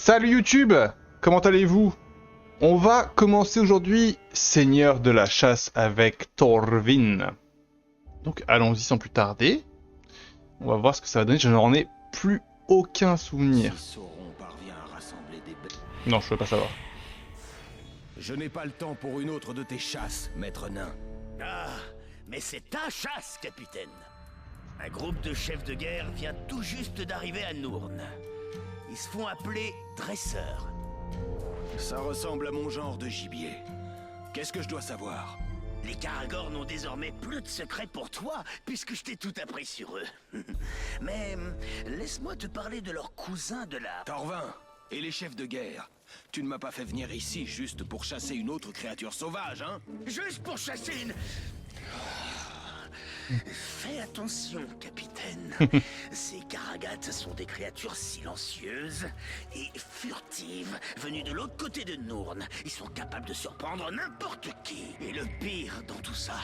Salut YouTube, comment allez-vous? On va commencer aujourd'hui Seigneur de la chasse avec Thorvin. Donc allons-y sans plus tarder. On va voir ce que ça va donner, je n'en ai plus aucun souvenir. Si Sauron parvient à rassembler des bêtes... Non, je veux pas savoir. Je n'ai pas le temps pour une autre de tes chasses, maître nain. Ah, mais c'est ta chasse, capitaine. Un groupe de chefs de guerre vient tout juste d'arriver à Nourne. Ils se font appeler dresseurs. Ça ressemble à mon genre de gibier. Qu'est-ce que je dois savoir? Les Karagor n'ont désormais plus de secrets pour toi, puisque je t'ai tout appris sur eux. Mais laisse-moi te parler de leurs cousins de la... Thorvin et les chefs de guerre. Tu ne m'as pas fait venir ici juste pour chasser une autre créature sauvage, hein? Juste pour chasser une... Fais attention, capitaine. Ces Karagates sont des créatures silencieuses et furtives, venues de l'autre côté de Nourne. Ils sont capables de surprendre n'importe qui. Et le pire dans tout ça,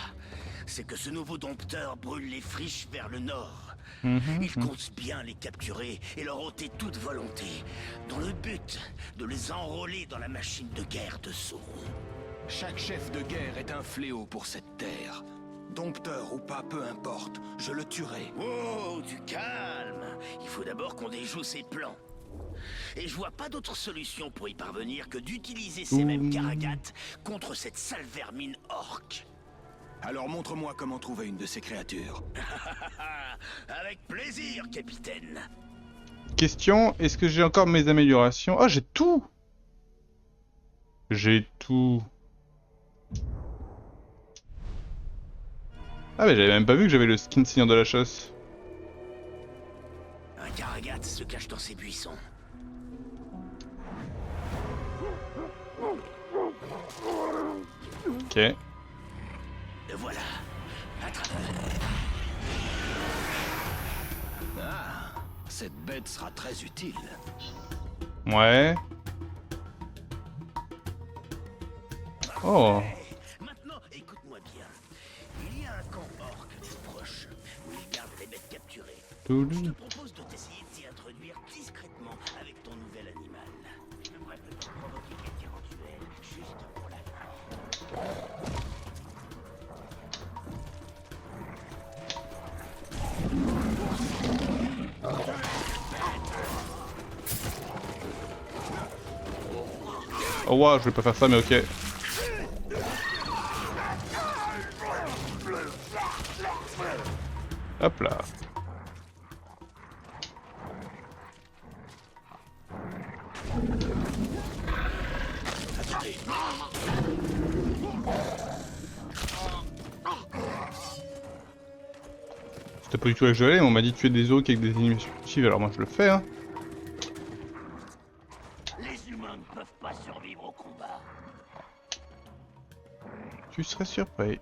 c'est que ce nouveau dompteur brûle les friches vers le nord. Il compte bien les capturer et leur ôter toute volonté, dans le but de les enrôler dans la machine de guerre de Sauron. Chaque chef de guerre est un fléau pour cette terre. Dompteur ou pas, peu importe, je le tuerai. Oh, du calme. Il faut d'abord qu'on déjoue ses plans. Et je vois pas d'autre solution pour y parvenir que d'utiliser ces mêmes Karagates contre cette sale vermine orque. Alors montre-moi comment trouver une de ces créatures. Avec plaisir, capitaine. Question, est-ce que j'ai encore mes améliorations? Ah, j'ai tout! J'ai tout. Ah mais j'avais même pas vu que j'avais le skin Seigneur de la chasse. Un Karagat se cache dans ces buissons. Ok. Le voilà. Attrape. Ah, cette bête sera très utile. Ouais. Oh. Maintenant, écoute-moi bien. Il y a un camp orc tout proche, où ils gardent les bêtes capturées. Je te propose de t'essayer de t'y introduire discrètement avec ton nouvel animal. Je devrais peut-être provoquer quelques éventuels, juste pour la Oh wow, je vais pas faire ça mais ok. Hop là. C'était pas du tout là que je vais aller, on m'a dit de tuer des orques avec des animations furtives, alors moi je le fais hein. Les humains ne peuvent pas survivre au combat. Tu serais surpris.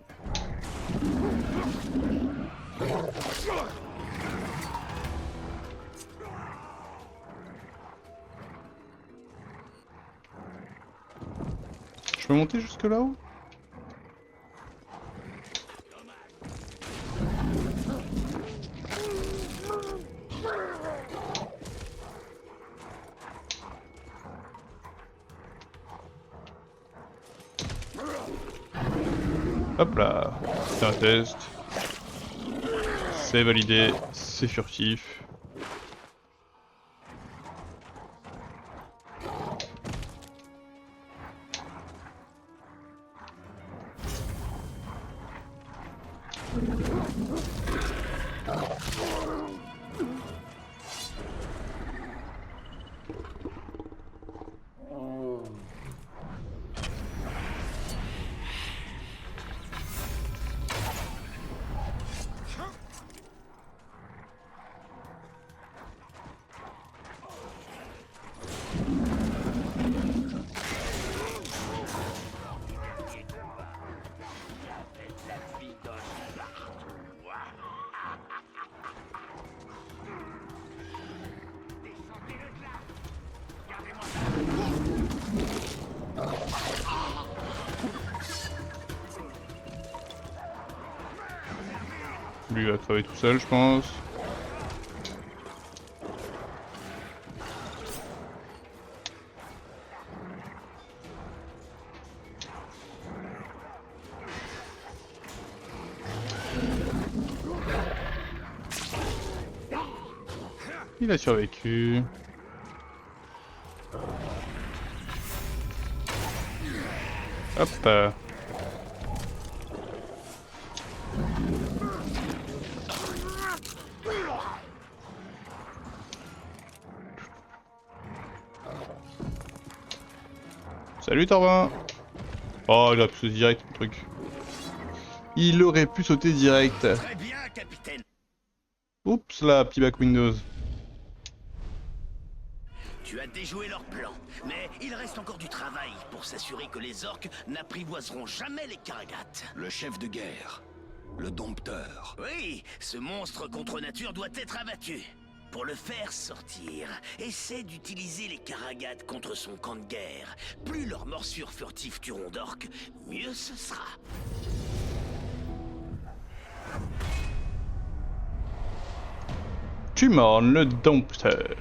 Je peux monter jusque là-haut? Hop là, c'est un test. C'est validé, c'est furtif. Lui va crever tout seul je pense. Il a survécu. Hop. Salut Torvin. Oh, il aurait pu sauter direct, le truc. Il aurait pu sauter direct. Très bien, capitaine. Oups là, petit back Windows. Tu as déjoué leur plan, mais il reste encore du travail pour s'assurer que les orques n'apprivoiseront jamais les Karagates. Le chef de guerre, le dompteur. Oui, ce monstre contre nature doit être abattu. Pour le faire sortir, essaie d'utiliser les Karagates contre son camp de guerre. Plus leurs morsures furtives tueront d'orques, mieux ce sera. Tu mords le dompteur.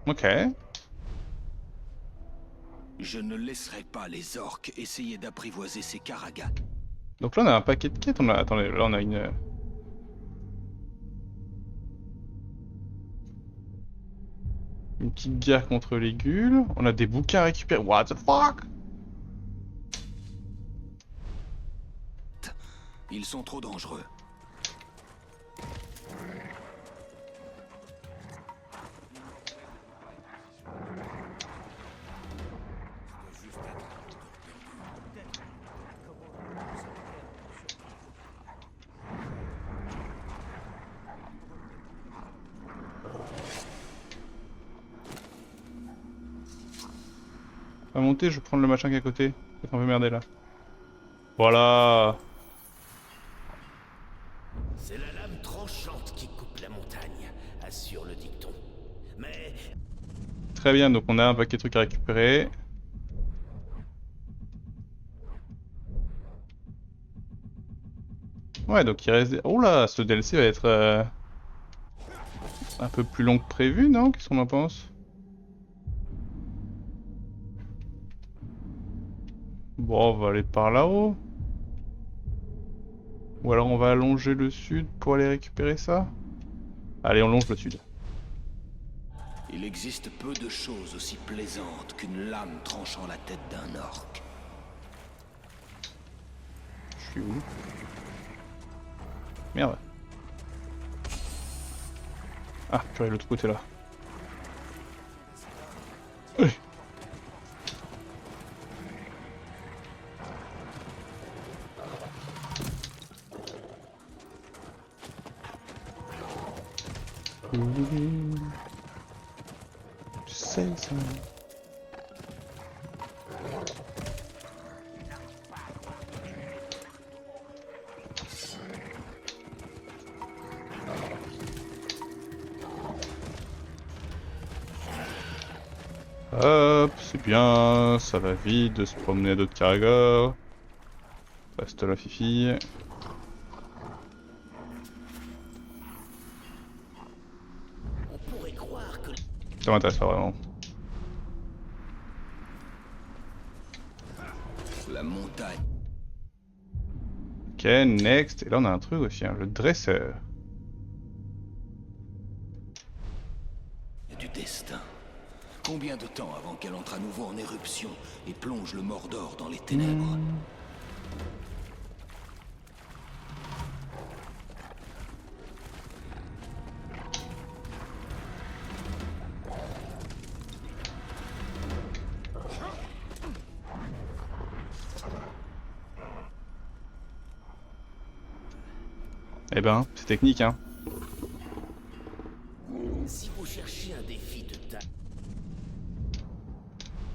Ok. Je ne laisserai pas les orques essayer d'apprivoiser ces Karagates. Donc là on a un paquet de quêtes, attendez, là on a une petite guerre contre les ghouls, on a des bouquins à récupérer, what the fuck? Ils sont trop dangereux. On va monter, je vais prendre le machin qui est à côté. C'est un peu merdé là. Voilà. C'est la lame tranchante qui coupe la montagne, assure le dicton. Mais Très bien, donc on a un paquet de trucs à récupérer. Ouais, donc il reste... Oh là, ce DLC va être un peu plus long que prévu, non? Qu'est-ce qu'on en pense? Bon, on va aller par là-haut. Ou alors on va allonger le sud pour aller récupérer ça? Allez, on longe le sud. Il existe peu de choses aussi plaisantes qu'une lame tranchant la tête d'un orc. Je suis où? Merde. Ah, purée, l'autre côté là. Oui. Tu sais ça. Hop, c'est bien, ça va vite de se promener à d'autres Karagor. Reste là, Fifi. on pourrait croire que... Ça m'intéresse pas vraiment. La montagne. Ok, next. Et là on a un truc aussi, hein, le dresseur. Du destin. Combien de temps avant qu'elle entre à nouveau en éruption et plonge le Mordor dans les ténèbres? Eh ben, c'est technique, hein. Si vous cherchez un défi de taille...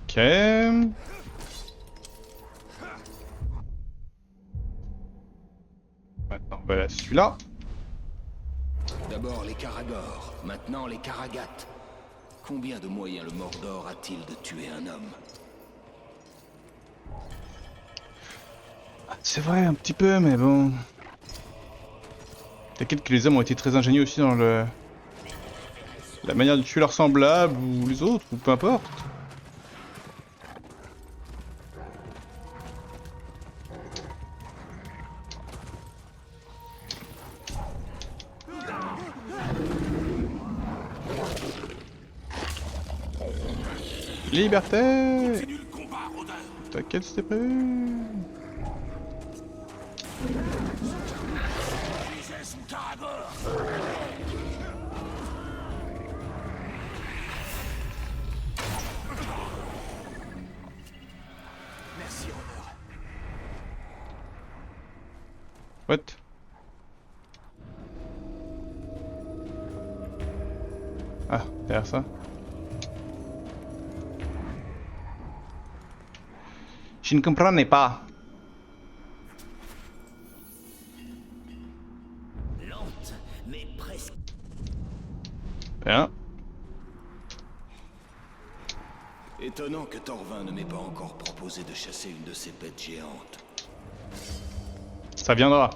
Ok. Maintenant, on va là, celui-là. D'abord les Karagor, maintenant les Karagates. Combien de moyens le Mordor a-t-il de tuer un homme? C'est vrai, un petit peu, mais bon. T'inquiète que les hommes ont été très ingénieux aussi dans la manière de tuer leurs semblables ou les autres, ou peu importe. Liberté! Continue le combat, rôdeur. T'inquiète, c'était prévu. Visez son corps à bord. Merci, Rôdeur. What? Ah, derrière ça. Je ne comprenais pas. Lente, mais presque. Bien. Étonnant que Torvin ne m'ait pas encore proposé de chasser une de ces bêtes géantes. Ça viendra.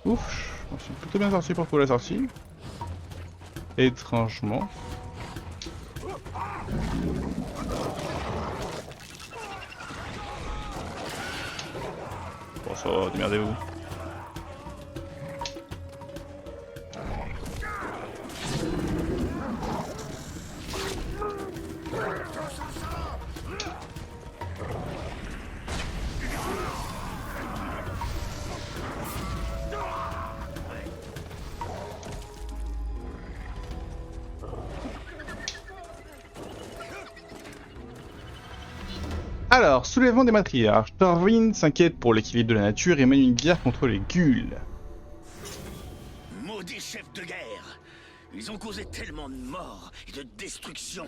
Ouf, je suis plutôt bien sorti pour la sortie. Étrangement. Bon, ça va, démerdez-vous. Alors, soulèvement des matriarches. Torvin s'inquiète pour l'équilibre de la nature et mène une guerre contre les Ghouls. Maudits chefs de guerre. Ils ont causé tellement de morts et de destruction.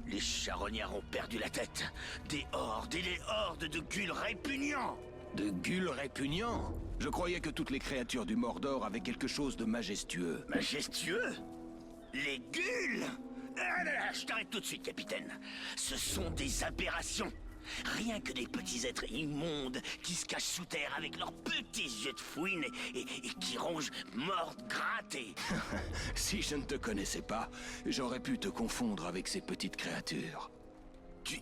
Les charognards ont perdu la tête. Des hordes et des hordes de ghouls répugnants. De Ghouls répugnants? Je croyais que toutes les créatures du Mordor avaient quelque chose de majestueux. Majestueux? Les ghouls? Ah là là, je t'arrête tout de suite, capitaine. Ce sont des aberrations. Rien que des petits êtres immondes qui se cachent sous terre avec leurs petits yeux de fouine et qui rongent, mordent, grattent et... Si je ne te connaissais pas, j'aurais pu te confondre avec ces petites créatures. Tu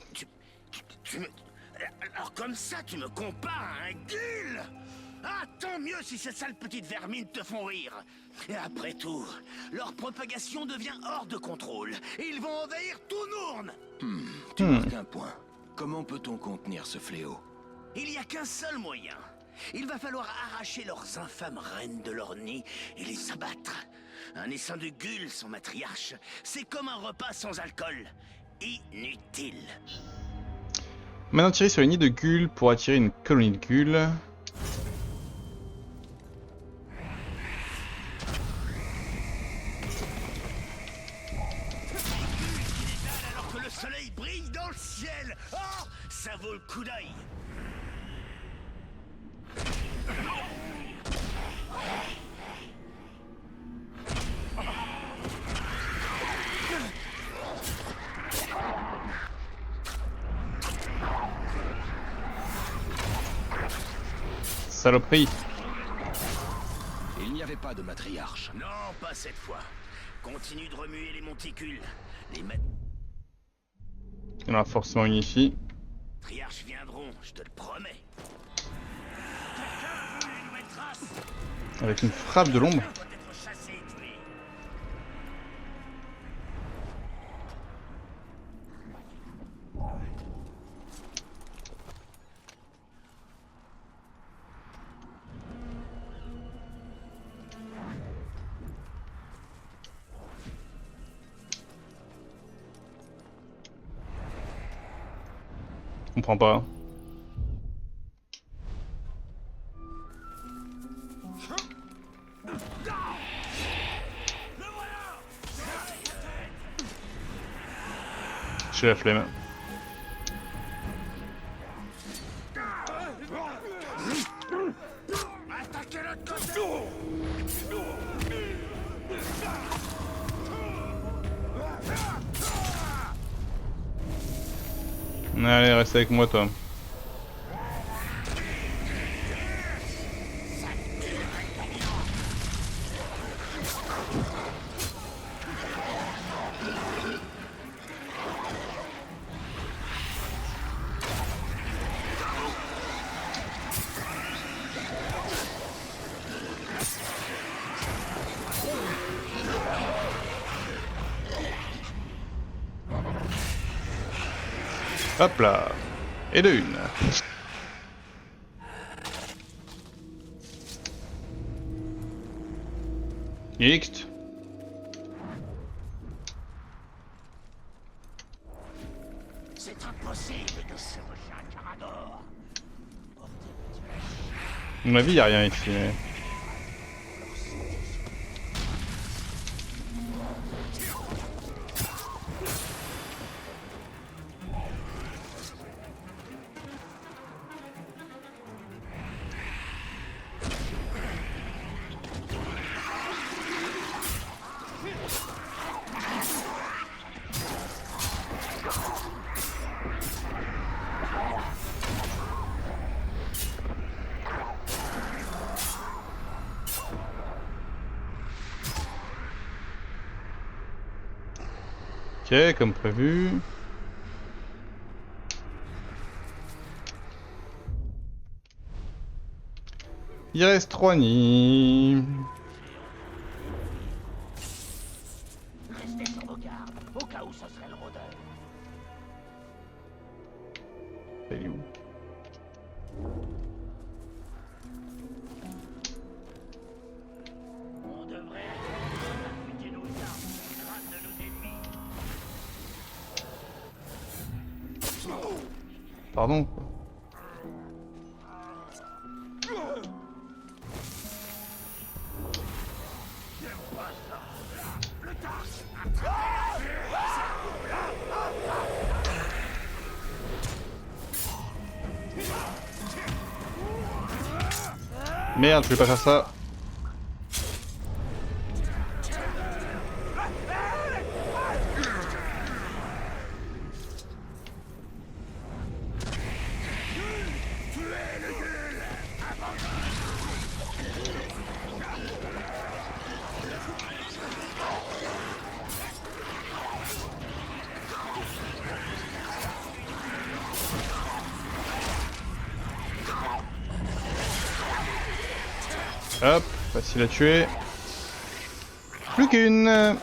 me... Alors comme ça, tu me compares à un ghoul? Ah, tant mieux si ces sales petites vermines te font rire. Et après tout, leur propagation devient hors de contrôle. Et ils vont envahir tout Nourne. Tu marques un point. Comment peut-on contenir ce fléau? Il n'y a qu'un seul moyen. Il va falloir arracher leurs infâmes reines de leur nid et les abattre. Un essaim de ghouls sans matriarche, c'est comme un repas sans alcool. Inutile. Maintenant tirer sur les nids de Ghouls pour attirer une colonie de Ghouls. Alors que le soleil brille dans le ciel. Oh, ça vaut le coup d'œil. Saloperie. Il n'y avait pas de matriarche. Non, pas cette fois. Continue de remuer les monticules. Les Il y en a forcément une ici. matriarches viendront, je te le promets. Quelqu'un veut une nouvelle trace? Avec une frappe de l'ombre. Quelqu'un doit être chassé et tué. Je comprends pas. J'ai la flemme. Attaquez l'autre côté! Allez, reste avec moi, toi. Hop là. Et de une. Next. C'est impossible de se rejoindre un Carador. À mon avis, y a rien ici. Mais... Ok, comme prévu. Il reste 3 nids. Restez sur vos gardes, au cas où ce serait le rôdeur. Elle est où? On devrait affûter nos armes au crâne de nos ennemis. Pardon quoi. Merde, je vais pas faire ça. Hop, facile à tuer. Plus qu'une.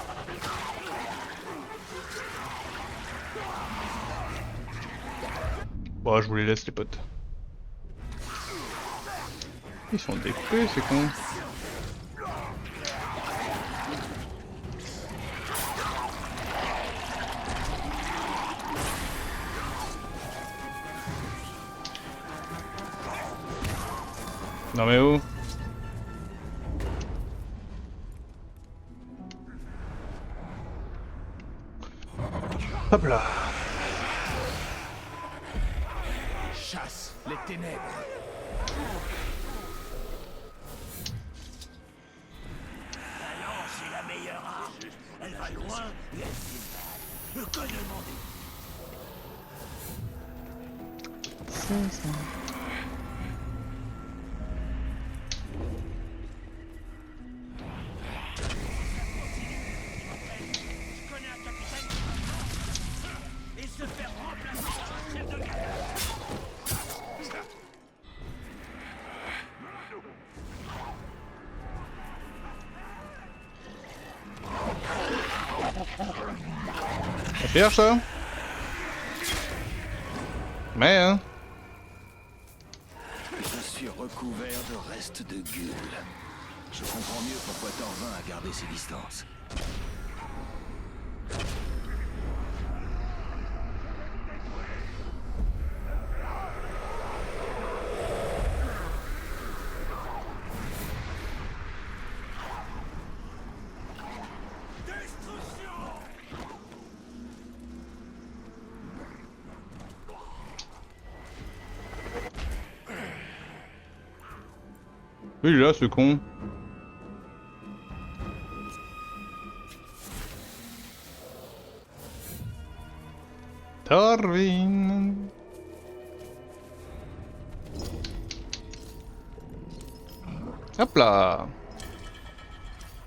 Bon, je vous les laisse les potes. Ils sont découpés, c'est con. Non mais où? Hop là. Chasse les ténèbres. La lance est la meilleure arme. Elle va loin et elle fait mal. Que demander? Je connais un capitaine et se faire remplacer par un chef de guerre. Ça cherche ça? Mais hein. Je suis recouvert de restes de Gul. Je comprends mieux pourquoi Torvin a gardé ses distances. Oui, il est là, ce con. Torvin. Hop là.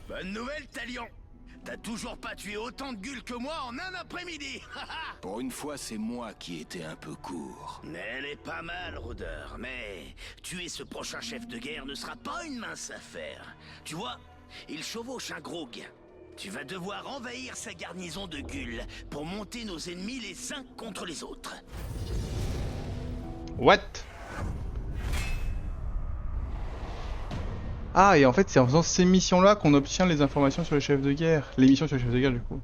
Bonne nouvelle, Talion. T'as toujours pas tué autant de Gul que moi en un après-midi. Pour une fois, c'est moi qui étais un peu court. Elle est pas mal, rôdeur, mais tuer ce prochain chef de guerre ne sera pas une mince affaire. Tu vois, il chevauche un gros gain. Tu vas devoir envahir sa garnison de Gul pour monter nos ennemis les uns contre les autres. What? Ah, et en fait, c'est en faisant ces missions-là qu'on obtient les informations sur les chefs de guerre. Les missions sur les chefs de guerre, du coup.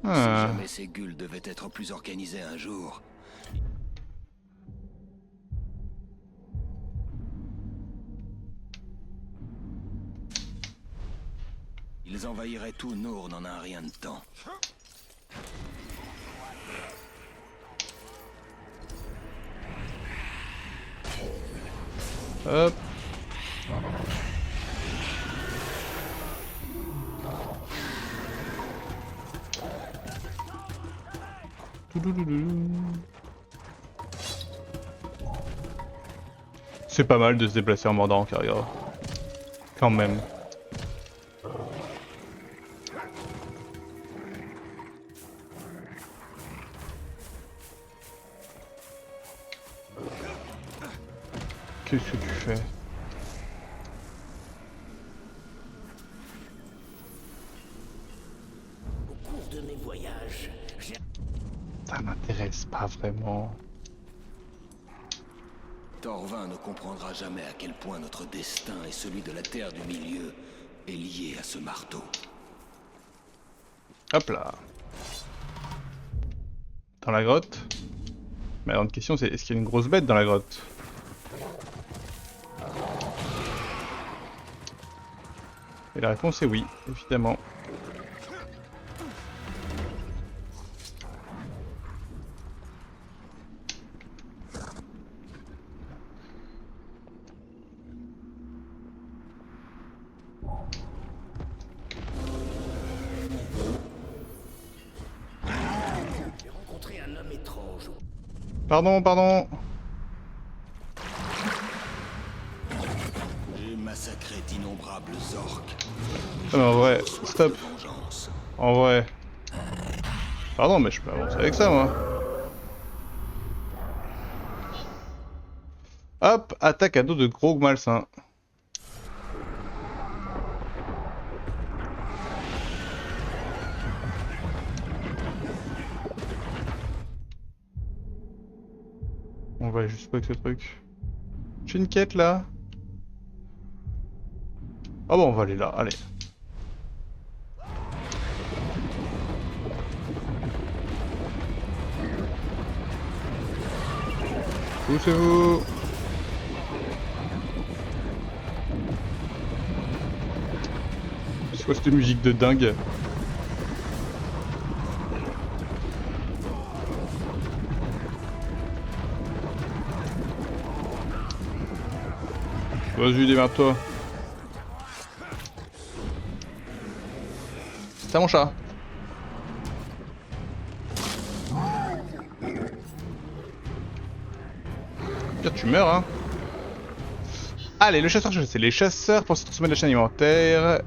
Si Ah. jamais ces gueules devaient être plus organisées un jour... Ils envahiraient tout Nourn en un rien de temps. Hop. C'est pas mal de se déplacer en mordant en carrière. Quand même. Qu'est-ce que tu fais? Au cours de mes voyages, j'ai... Ça m'intéresse pas vraiment. Thorvin ne comprendra jamais à quel point notre destin et celui de la Terre du Milieu est lié à ce marteau. Hop là. Dans la grotte. Mais la grande question c'est, est-ce qu'il y a une grosse bête dans la grotte? Et la réponse est oui, évidemment. J'ai rencontré un homme étrange. Pardon, pardon. J'ai massacré d'innombrables orques. Non, mais en vrai, stop. Vengeance. En vrai. Pardon, mais je peux avancer avec ça, moi. Hop, attaque à dos de gros malsain. On va juste pas avec ce truc. J'ai une quête là. Ah bon, on va aller là, allez. Poussez-vous. C'est quoi cette musique de dingue? Vas-y, démerde-toi. C'est mon chat. Bien, tu meurs, hein. Allez, le chasseur chassé. Les chasseurs pour se transformer de la chaîne alimentaire.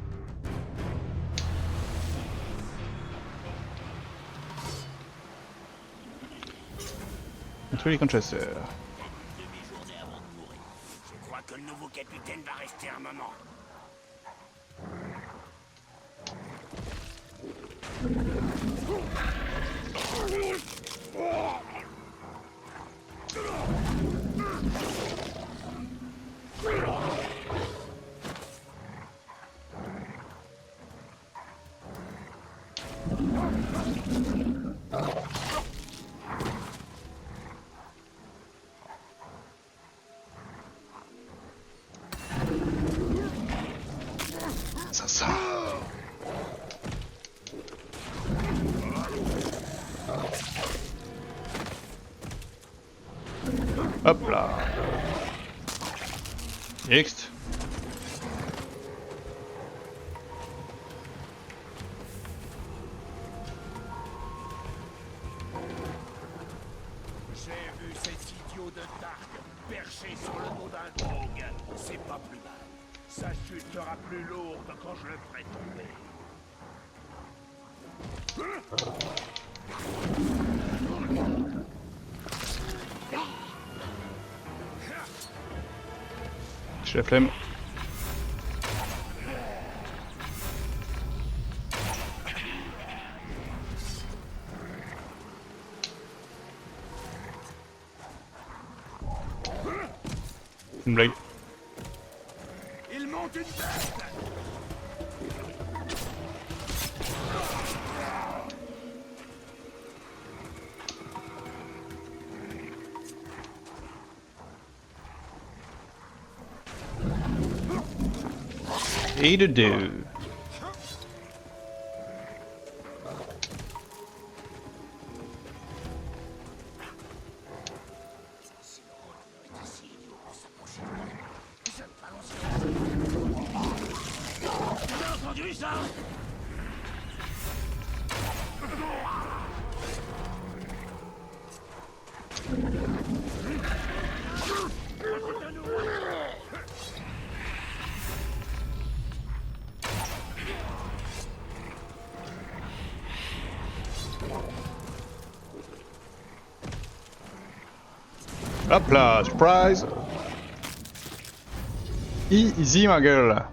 Entre les camps de chasseurs. Demi-journée avant de mourir. Je crois que le nouveau capitaine va rester un moment. Ça sent. Hop là. Next. J'ai vu cet idiot de Dark perché sur le dos d'un drogue. C'est pas plus mal. Sa chute sera plus lourde quand je le ferai tomber. J'ai la flemme. Une blague. Il monte une bête. Et de deux. T'as entendu ça? Hop là, surprise. Easy ma gueule.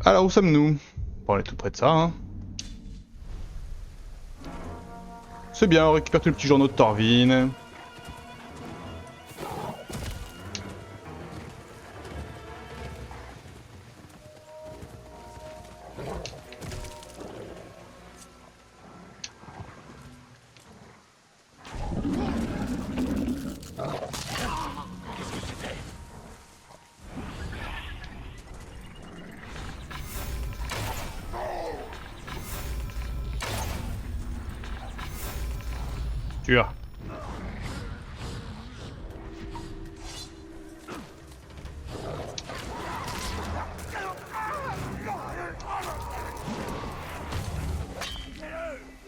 Alors où sommes-nous? Bon, on est tout près de ça, hein. C'est bien, on récupère tous les petits journaux de Thorvin. Sûr.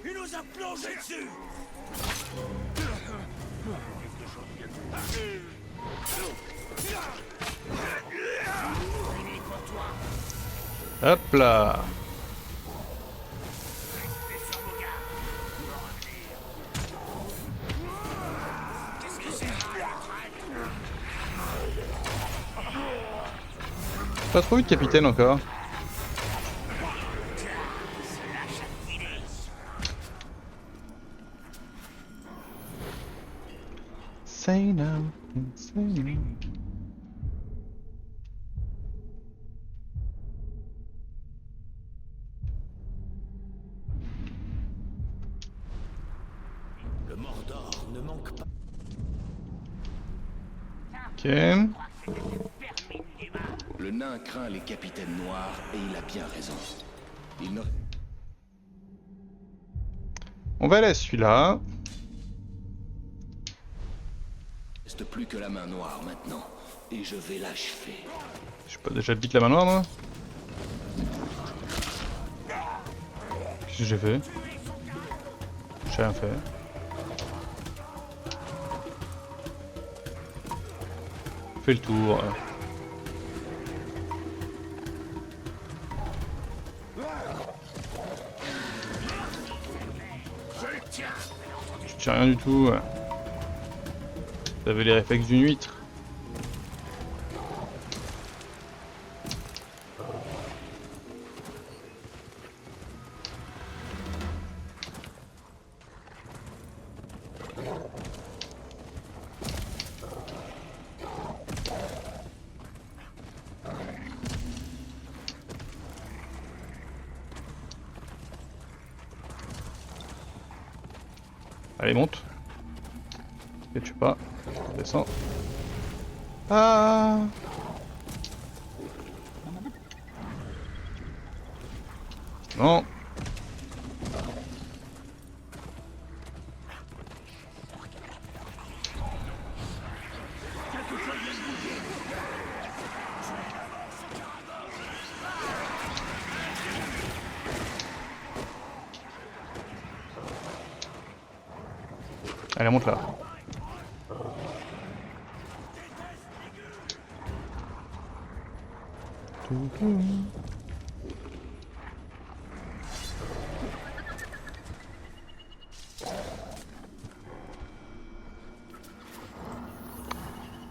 Il nous a plongé dessus. Hop là. Pas trop vite, capitaine, encore. Say no, say no. Le Mordor ne manque pas. Ok. Le nain craint les capitaines noirs et il a bien raison. Il ne On va aller à celui-là. reste plus que la main noire maintenant. Et je vais l'achever. Je pas déjà dit que la main noire, moi. Qu'est-ce que j'ai fait? J'ai rien fait. Fais le tour. Je tiens rien du tout. Vous avez les réflexes d'une huître. Allez, monte. Et tu pas. Descends. Ah. Non. Allez, monte là.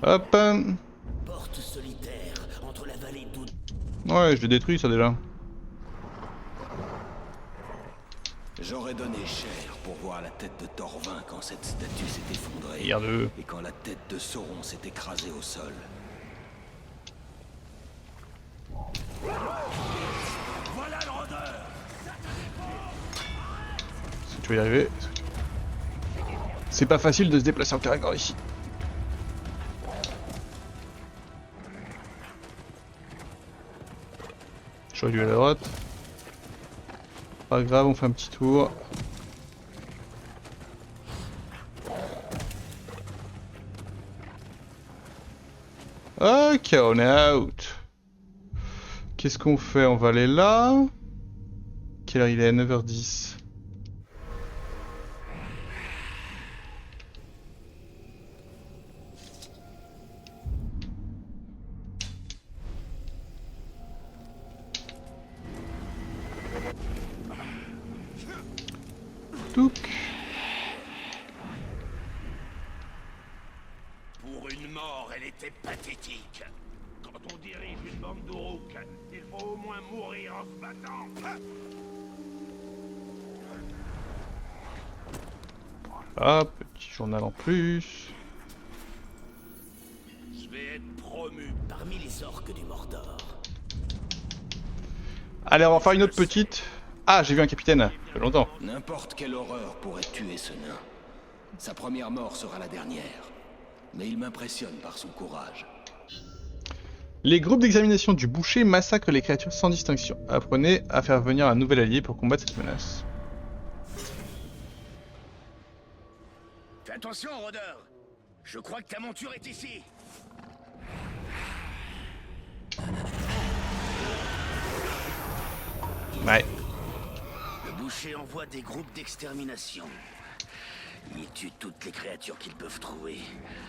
Hop. Porte solitaire entre la vallée d'Oud. Ouais, je l'ai détruit ça déjà. J'aurais donné cher pour voir la tête de Torvin quand cette statue s'est effondrée. Regarde-le. Et quand la tête de Sauron s'est écrasée au sol. Voilà le rôdeur. Est-ce que tu vas y arriver? C'est pas facile de se déplacer en Caragor ici. J'aurais dû aller à droite. Pas grave, on fait un petit tour. Ok, on est out. Qu'est-ce qu'on fait? On va aller là. Quelle heure il est? 9h10. Touc. Pour une mort, elle était pathétique. Quand on dirige une bande d'Uruk, il faut au moins mourir en se battant. Ah, petit journal en plus. Je vais être promu parmi les orques du Mordor. Allez, on va faire une autre petite. Ah, j'ai vu un capitaine. Ça fait longtemps. N'importe quelle horreur pourrait tuer ce nain. Sa première mort sera la dernière. Mais il m'impressionne par son courage. Les groupes d'examination du boucher massacrent les créatures sans distinction. Apprenez à faire venir un nouvel allié pour combattre cette menace. Fais attention, rôdeur. Je crois que ta monture est ici. Ouais. Le boucher envoie des groupes d'extermination. Ils tuent toutes les créatures qu'ils peuvent trouver.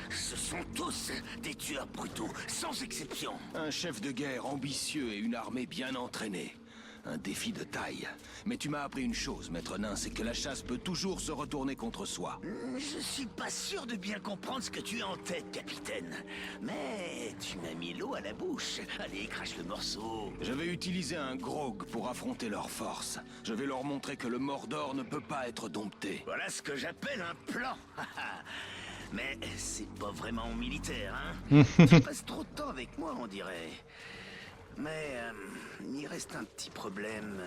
Ce sont tous des tueurs brutaux, sans exception. Un chef de guerre ambitieux et une armée bien entraînée. Un défi de taille. Mais tu m'as appris une chose, maître nain, c'est que la chasse peut toujours se retourner contre soi. Je suis pas sûr de bien comprendre ce que tu as en tête, capitaine. Mais tu m'as mis l'eau à la bouche. Allez, crache le morceau. Je vais utiliser un grog pour affronter leurs forces. Je vais leur montrer que le Mordor ne peut pas être dompté. Voilà ce que j'appelle un plan. Mais c'est pas vraiment militaire, hein. Tu passes trop de temps avec moi, on dirait. Mais il reste un petit problème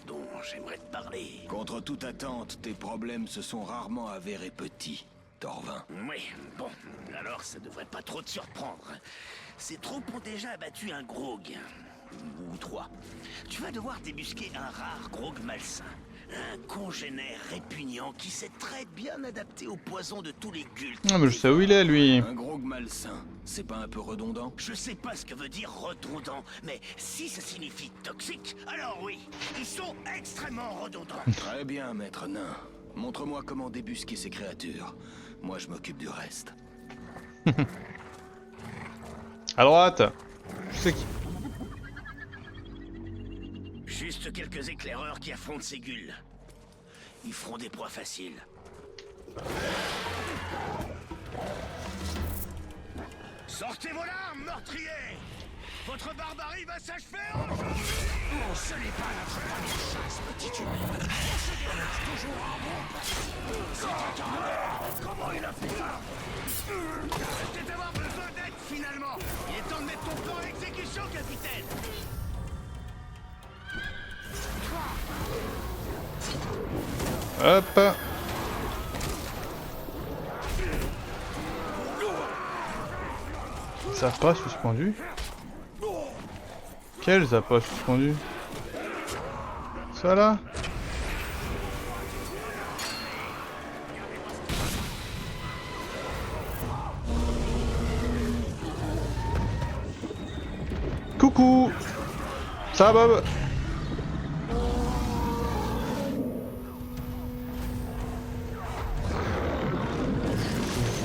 dont j'aimerais te parler. Contre toute attente, tes problèmes se sont rarement avérés petits, Torvin. Oui, bon, alors ça devrait pas trop te surprendre. Ces troupes ont déjà abattu un grog. Ou trois. Tu vas devoir débusquer un rare grog malsain. Un congénère répugnant qui s'est très bien adapté au poison de tous les cultes. Ah, mais je sais où il est, lui. Un grog malsain, c'est pas un peu redondant? Je sais pas ce que veut dire redondant, mais si ça signifie toxique, alors oui, ils sont extrêmement redondants. Très bien, maître nain. Montre-moi comment débusquer ces créatures. Moi, je m'occupe du reste. À droite. Je sais qui. Juste quelques éclaireurs qui affrontent ces gueules. Ils feront des proies faciles. Sortez vos larmes, meurtriers! Votre barbarie va s'achever aujourd'hui! Ce n'est pas notre dernière chasse, petit humain. On se dirige toujours en rond. C'est un comment il a fait ça? Peut-être avoir besoin d'aide, finalement. Il est temps de mettre ton plan à exécution, capitaine. Hop. Zappa suspendu. Quel Zappa suspendu? Ça là? Coucou. Ça va, Bob?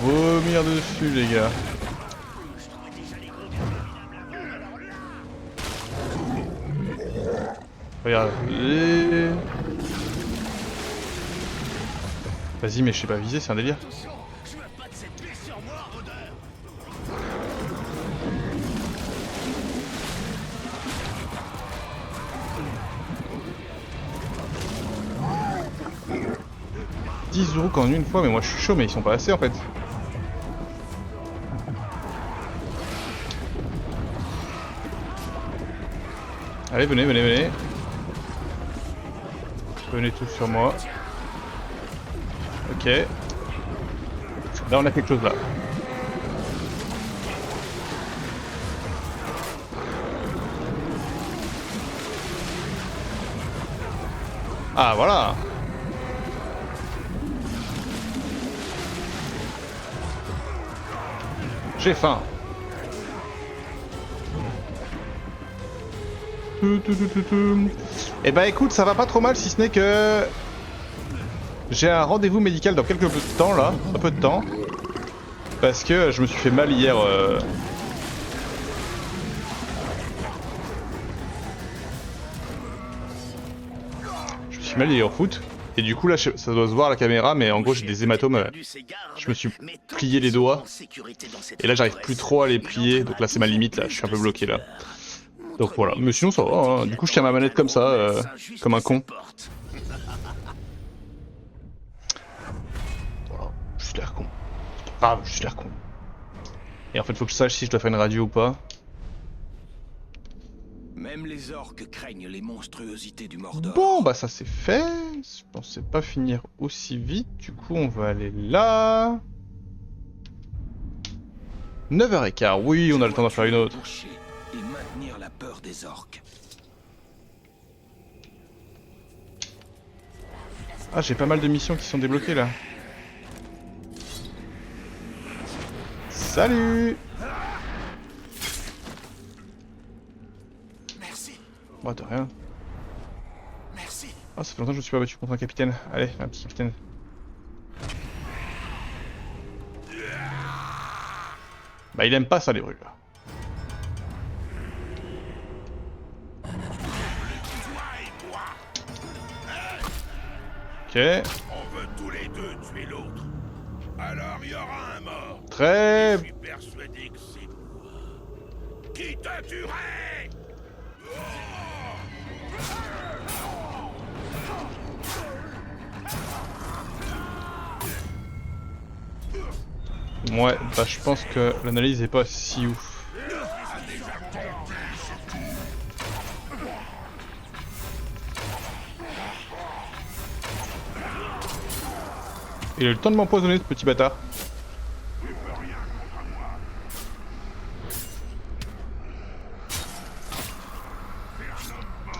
Vomir dessus, les gars. Regarde. Vas-y, mais je sais pas viser, c'est un délire. Attention, je veux pas de cette pluie sur moi, rôdeur. 10 euros qu'en une fois, mais moi je suis chaud, mais ils sont pas assez en fait. Allez, venez, venez, venez. Venez tous sur moi. Ok. Là on a quelque chose là. Ah voilà. J'ai faim. Eh bah écoute, ça va pas trop mal si ce n'est que j'ai un rendez-vous médical dans quelques peu de temps là, un peu de temps, parce que je me suis fait mal hier. Je me suis fait mal hier au foot. Et du coup là, ça doit se voir à la caméra, mais en gros j'ai des hématomes. Je me suis plié les doigts. Et là j'arrive plus trop à les plier, donc là c'est ma limite là, je suis un peu bloqué là. Donc voilà, mais sinon ça va, hein. Du coup je tiens ma manette comme ça, comme un con. Voilà, juste l'air con. Ah, juste l'air con. Et en fait faut que je sache si je dois faire une radio ou pas. Même les orques craignent les monstruosités du Mordor. Bon bah ça c'est fait, je pensais pas finir aussi vite, du coup on va aller là... 9h15, oui on a le temps d'en faire une autre. Et maintenir la peur des orques. Ah j'ai pas mal de missions qui sont débloquées là. Salut. Merci. Bah de rien. Merci. Ah ça fait longtemps que je me suis pas battu contre un capitaine. Allez, un petit capitaine. Bah il aime pas ça les brûles. Ok. On veut tous les deux tuer l'autre. Alors il y aura un mort. Très... Je suis persuadé que c'est moi. Qui te tuerait? Ouais, bah je pense que l'analyse est pas si ouf. Il a eu le temps de m'empoisonner ce petit bâtard.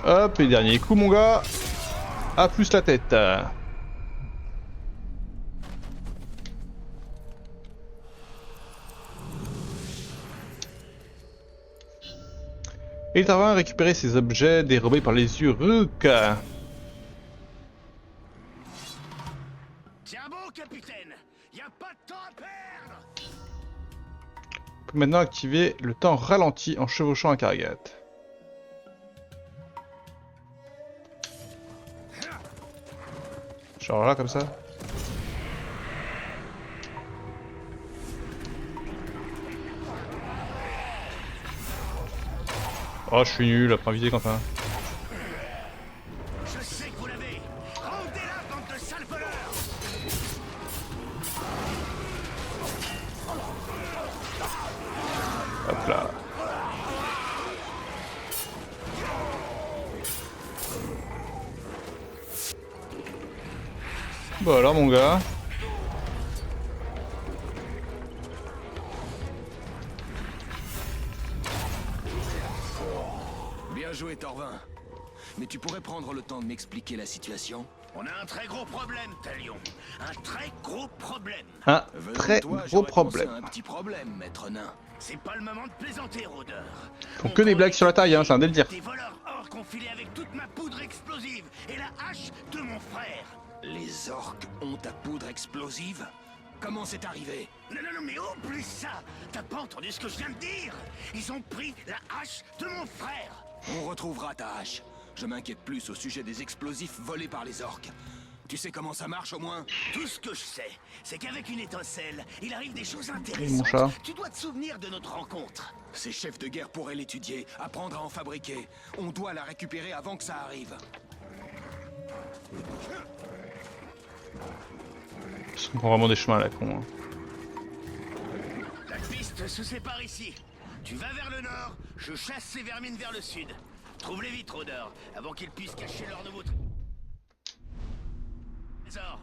Hop, et dernier coup mon gars. À plus la tête. Il parvint à récupérer ces objets dérobés par les Uruk. Tiens bon, capitaine. Y a pas de temps à perdre. On peut maintenant activer le temps ralenti en chevauchant un Karagat. Genre là comme ça. Oh je suis nul, apprends à viser Quentin. Je sais que vous l'avez. Rendez-la, bande de sales voleurs. Hop là. Bon alors mon gars. Bien joué, Torvin. Mais tu pourrais prendre le temps de m'expliquer la situation? On a un très gros problème, Talion. Un très gros problème. Un Venant très de toi, gros j'aurais pensé problème. à un petit problème, maître nain. C'est pas le moment de plaisanter, rôdeur. Font que des blagues sur la taille, hein, c'est un délire. Des voleurs orques ont filé avec toute ma poudre explosive et la hache de mon frère. Les orques ont ta poudre explosive? Comment c'est arrivé? Non, mais oublie ça. T'as pas entendu ce que je viens de dire? Ils ont pris la hache de mon frère. On retrouvera ta hache. Je m'inquiète plus au sujet des explosifs volés par les orques. Tu sais comment ça marche au moins? Tout ce que je sais, c'est qu'avec une étincelle, il arrive des choses Et mon intéressantes. chat. Tu dois te souvenir de notre rencontre. Ces chefs de guerre pourraient l'étudier, apprendre à en fabriquer. On doit la récupérer avant que ça arrive. Parce qu'on prend vraiment des chemins à la con. Hein. La piste se sépare ici. Tu vas vers le nord, je chasse ces vermines vers le sud. Trouve-les vite, rôdeurs, avant qu'ils puissent cacher leur nouveau trésor.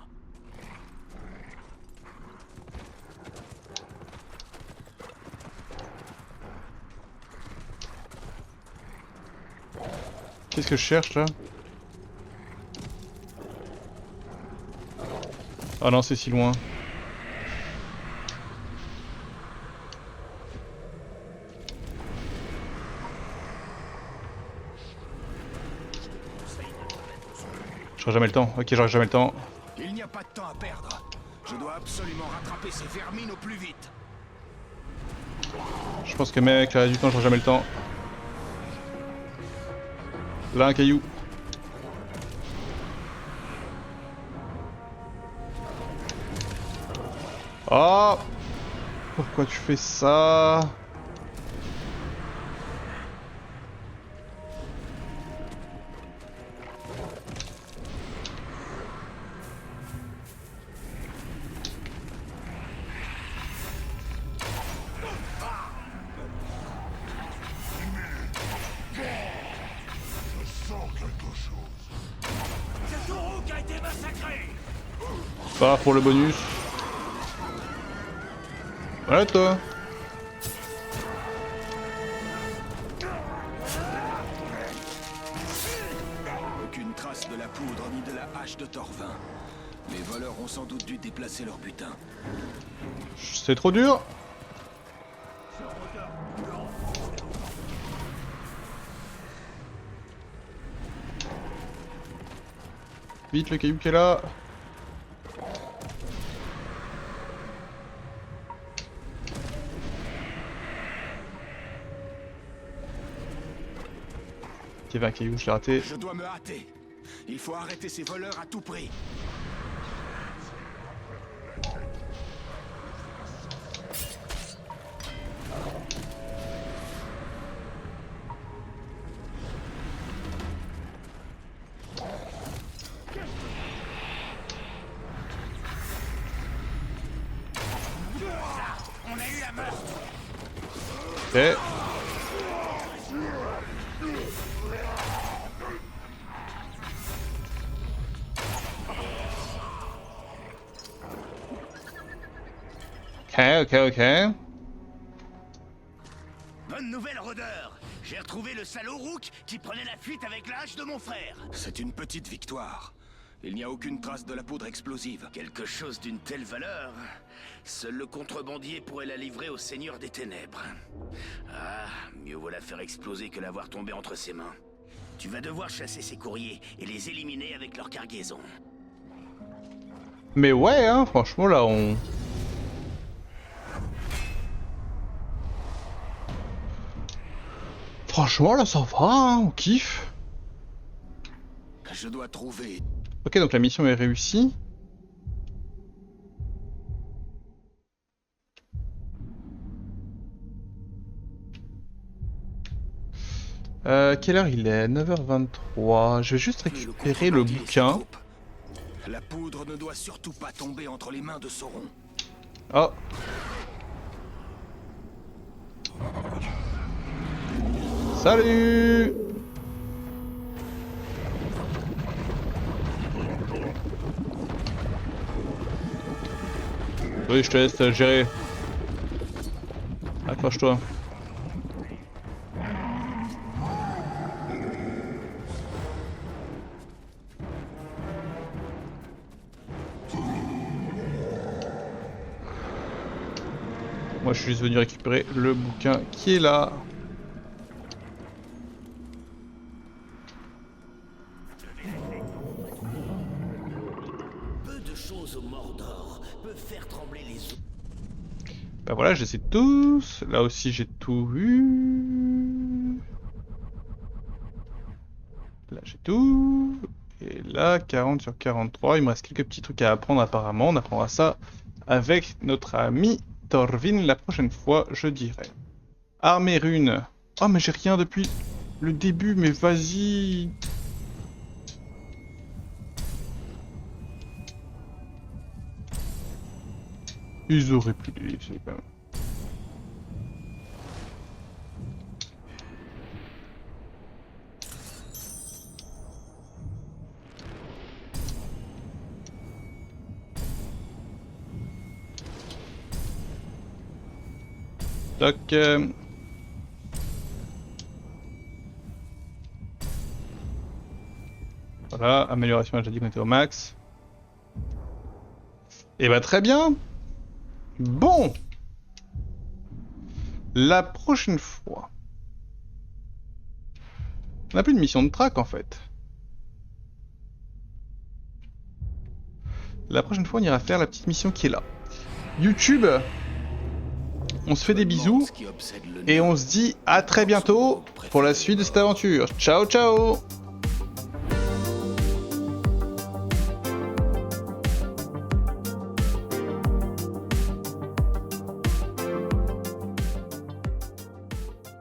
Qu'est-ce que je cherche là? Oh non, c'est si loin. J'aurai jamais le temps. Ok, j'aurai jamais le temps. Il n'y a pas de temps à perdre. Je dois absolument rattraper ces vermines au plus vite. Je pense que mec, là, du temps, j'aurai jamais le temps. Là, un caillou. Oh! Pourquoi tu fais ça? C'est Taureau qui a été massacré. Pas pour le bonus. Voilà toi. Aucune trace de la poudre ni de la hache de Torvin. Les voleurs ont sans doute dû déplacer leur butin. C'est trop dur. Vite le caillou qui est là. Il y avait un caillou, je l'ai raté. Je dois me hâter. Il faut arrêter ces voleurs à tout prix. On a eu la meurtre. Ok. Ok. Bonne nouvelle, rôdeur. J'ai retrouvé le salaud Rook qui prenait la fuite avec la hache de mon frère. C'est une petite victoire. Il n'y a aucune trace de la poudre explosive. Quelque chose d'une telle valeur, seul le contrebandier pourrait la livrer au Seigneur des Ténèbres. Ah, mieux vaut la faire exploser que la voir tomber entre ses mains. Tu vas devoir chasser ces courriers et les éliminer avec leur cargaison. Mais ouais, hein, franchement là on... Franchement là ça va, hein, on kiffe. Je dois trouver... Ok, donc la mission est réussie. Quelle heure il est? 9h23. Je vais juste récupérer le bouquin. La poudre ne doit surtout pas tomber entre les mains de Sauron. Oh. Salut. Oui, je te laisse gérer. Accroche-toi. Moi, je suis juste venu récupérer le bouquin qui est là. Peu de choses au Mordor peuvent faire trembler les eaux. Bah voilà, je les ai tous. Là aussi, j'ai tout vu. Là, j'ai tout. Et là, 40 sur 43. Il me reste quelques petits trucs à apprendre apparemment. On apprendra ça avec notre ami Thorvin la prochaine fois, je dirais. Armée rune. Oh, mais j'ai rien depuis le début, mais vas-y. Ils auraient pu les laisser quand même. Toc. Voilà, amélioration, j'ai dit qu'on était au max. Et bah très bien. Bon. La prochaine fois. On n'a plus de mission de track en fait. La prochaine fois on ira faire la petite mission qui est là. YouTube. On se fait des bisous. Et on se dit à très bientôt pour la suite de cette aventure. Ciao ciao.